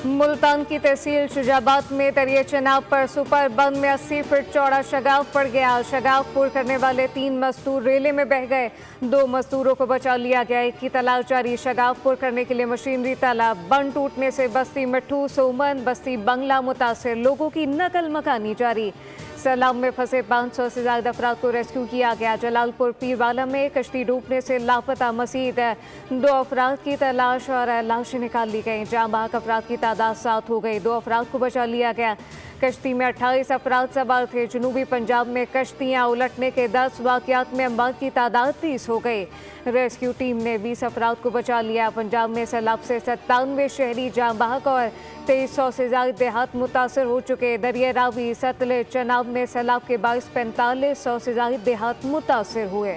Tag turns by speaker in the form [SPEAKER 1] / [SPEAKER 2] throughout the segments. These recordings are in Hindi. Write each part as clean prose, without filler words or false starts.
[SPEAKER 1] मुल्तान की तहसील शुजाबाद में दरिया चनाब पर सुपर बंद में 80 फीट चौड़ा शगाफ पड़ गया। शगाफ पुर करने वाले 3 मजदूर रेले में बह गए। 2 मजदूरों को बचा लिया गया। एक की तलाश जारी। शगाफ पुर करने के लिए मशीनरी तालाब। बंद टूटने से बस्ती मट्ठू, सोमन, बस्ती बंगला मुतासिर। लोगों की नकल मकानी जारी। सैलाब में फंसे 500 से ज्यादा अफराद को रेस्क्यू किया गया। जलालपुर पीरवाला में कश्ती डूबने से लापता मजीद 2 अफराद की तलाश और लाशें निकाल ली गई। जाँ बहक अफराद की तादाद 7 हो गई। 2 अफराद को बचा लिया गया। कश्ती में 28 अफराद सवार थे। जनूबी पंजाब में कश्तियां उलटने के 10 वाकयात में अमवात की तादाद 30 हो गई। रेस्क्यू टीम ने 20 अफराद को बचा लिया। पंजाब में सैलाब से 97 शहरी जाँ बहक और 2300 से ज्यादा देहात मुतासर हो चुके। दरिया रावी, सतलज, चनाब में सैलाब के 4500 से ज्यादा देहात मुतासर हुए।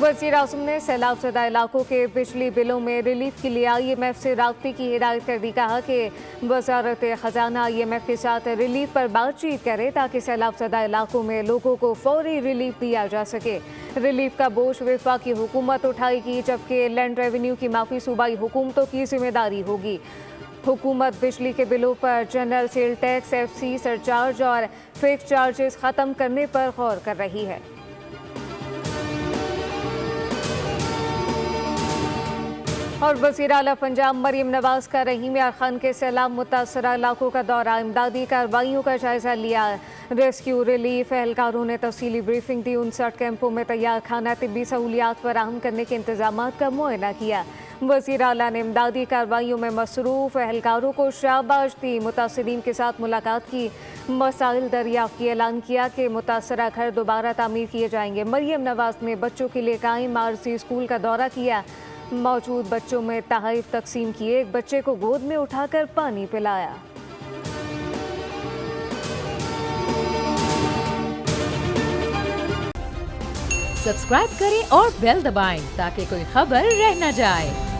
[SPEAKER 1] वज़ीर आज़म ने सैलाब ज़दा इलाकों के बिजली बिलों में रिलीफ के लिए IMF से राब्ते की हिदायत कर दी। कहा कि वज़ारत ख़जाना IMF के साथ रिलीफ पर बातचीत करे ताकि सैलाब ज़दा इलाकों में लोगों को फौरी रिलीफ दिया जा सके। रिलीफ का बोझ वफाकी हुकूमत उठाएगी, जबकि लैंड रेवेन्यू की माफ़ी सूबाई हुकूमतों की जिम्मेदारी होगी। हुकूमत बिजली के बिलों पर general sale tax, FC surcharge और फिक्स चार्जेस ख़त्म करने पर गौर कर रही है। और वज़ीर आला पंजाब मरियम नवाज का रहीम यार खान के सैलाब मुतासरा इलाकों का दौरा। इमदादी कार्रवाइयों का जायजा लिया। रेस्क्यू रिलीफ एहलकारों ने तफसीली ब्रीफिंग दी। 59 कैंपों में तैयार खाना तिब्बी सहूलियात फराहम करने के इंतजाम का मुआयना किया। वज़ीर आला ने इमदादी कार्रवाइयों में मसरूफ़ एहलकारों को शाबाश दी। मुतासरीन के साथ मुलाकात की, मसाइल दरियाफ्त की। ऐलान किया कि मुतासरा घर दोबारा तामीर किए जाएंगे। मरियम नवाज ने बच्चों के लिए कायम आरजी स्कूल का दौरा किया। मौजूद बच्चों में तहफ़ तकसीम किए। एक बच्चे को गोद में उठाकर पानी पिलाया।
[SPEAKER 2] सब्सक्राइब करें और बेल दबाएं ताकि कोई खबर रह न जाए।